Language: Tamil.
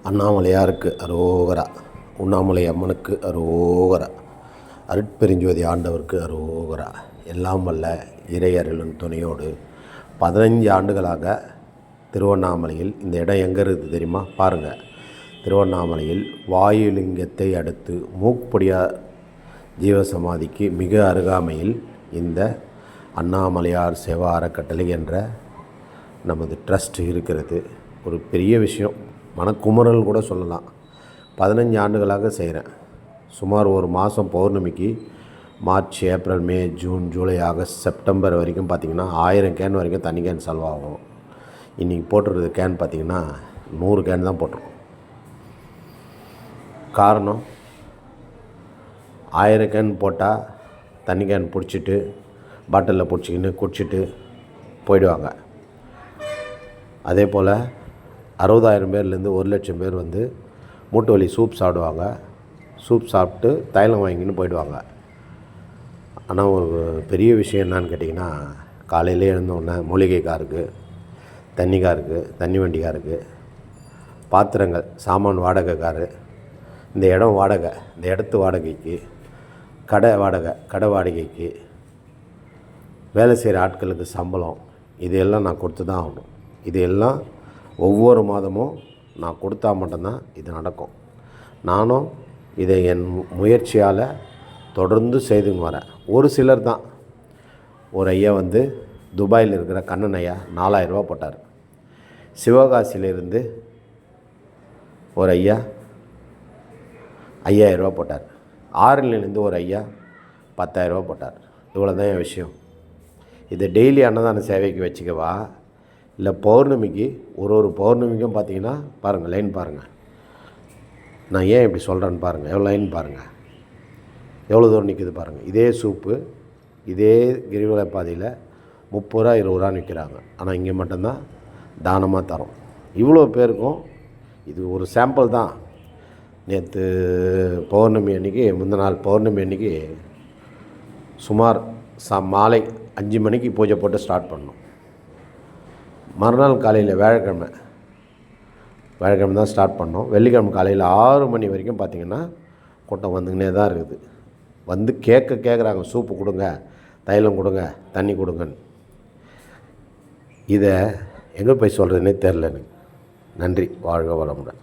அண்ணாமலையாருக்கு அரோகரா, உண்ணாமலை அம்மனுக்கு அரோகரா, அருட்பெருஞ்சோதி ஆண்டவருக்கு அரோகரா. எல்லாம் வல்ல இறையருளின் துணையோடு 15 ஆண்டுகளாக திருவண்ணாமலையில், இந்த இடம் எங்கே இருக்குது தெரியுமா? பாருங்கள். திருவண்ணாமலையில் வாயுலிங்கத்தை அடுத்து மூக்குப்படியார் ஜீவசமாதிக்கு மிக அருகாமையில் இந்த அண்ணாமலையார் சேவா அறக்கட்டளை என்ற நமது ட்ரஸ்ட் இருக்கிறது. ஒரு பெரிய விஷயம், மனக்குமுறல் கூட சொல்லலாம். 15 ஆண்டுகளாக செய்கிறேன். சுமார் ஒரு மாதம் பௌர்ணமிக்கு மார்ச், ஏப்ரல், மே, ஜூன், ஜூலை, ஆகஸ்ட், செப்டம்பர் வரைக்கும் பார்த்திங்கன்னா 1000 கேன் வரைக்கும் தண்ணி கேன் செலவாகும். இன்றைக்கி போட்டுருக்கிறது கேன் பார்த்திங்கன்னா 100 கேன் தான் போட்டிருக்கோம். காரணம், 1000 கேன் போட்டால் தண்ணி கேன் பிடிச்சிட்டு பாட்டிலில் பிடிச்சிக்கின்னு குடிச்சிட்டு போயிடுவாங்க. அதே போல் 60,000 பேர்லேருந்து 1,00,000 பேர் வந்து மூட்டு வலி சூப் சாப்பிடுவாங்க. சூப் சாப்பிட்டு தைலம் வாங்கின்னு போயிடுவாங்க. ஆனால் ஒரு பெரிய விஷயம் என்னான்னு கேட்டிங்கன்னா, காலையிலே எழுந்தோடனே மூலிகை காருக்கு, தண்ணி காருக்கு, தண்ணி வண்டி காருக்கு, பாத்திரங்கள், சாமான் வாடகை காரு, இந்த இடம் வாடகை, இந்த இடத்து வாடகைக்கு, கடை வாடகை, கடை வாடகைக்கு, வேலை செய்கிற ஆட்களுக்கு சம்பளம், இதையெல்லாம் நான் கொடுத்து தான் ஆகணும். இதையெல்லாம் ஒவ்வொரு மாதமும் நான் கொடுத்தா மட்டும்தான் இது நடக்கும். நானும் இதை என் முயற்சியால் தொடர்ந்து செய்துன்னு வரேன். ஒரு சிலர் தான். ஒரு ஐயா வந்து துபாயில் இருக்கிற கண்ணன் ஐயா 4000 ரூபா போட்டார். சிவகாசியிலிருந்து ஒரு ஐயா 5000 ரூபா போட்டார். ஆரணிலேருந்து ஒரு ஐயா 10,000 ரூபா போட்டார். இவ்வளோ தான் என் விஷயம். இதை டெய்லி அன்னதான சேவைக்கு வச்சுக்கவா, இல்லை பௌர்ணமிக்கு, ஒரு பௌர்ணமிக்கும் பார்த்தீங்கன்னா பாருங்கள், லைன் பாருங்கள். நான் ஏன் இப்படி சொல்கிறேன்னு பாருங்கள், எவ்வளோ லைன் பாருங்கள், எவ்வளோ தூரம் நிற்குது பாருங்கள். இதே சூப்பு இதே கிரிவல பாதையில் 30 ரூபா 20 ரூபான்னு விற்கிறாங்க. ஆனால் இங்கே மட்டும்தான் தானமாக தரோம். இவ்வளோ பேருக்கும் இது ஒரு சாம்பிள் தான். நேற்று பௌர்ணமி அன்றைக்கி, முந்தின நாள் பௌர்ணமி அன்றைக்கி சுமார் மாலை 5 மணிக்கு பூஜை போட்டு ஸ்டார்ட் பண்ணோம். மறுநாள் காலையில் வியாழக்கிழமை தான் ஸ்டார்ட் பண்ணோம். வெள்ளிக்கிழமை காலையில் 6 மணி வரைக்கும் பார்த்திங்கன்னா கூட்டம் வந்துக்கினே தான் இருக்குது. வந்து கேட்குறாங்க, சூப்பு கொடுங்க, தைலம் கொடுங்க, தண்ணி கொடுங்கன்னு. இதை எங்கே போய் சொல்கிறதுனே தெரில எனக்கு. நன்றி. வாழ்க வளமுடன்.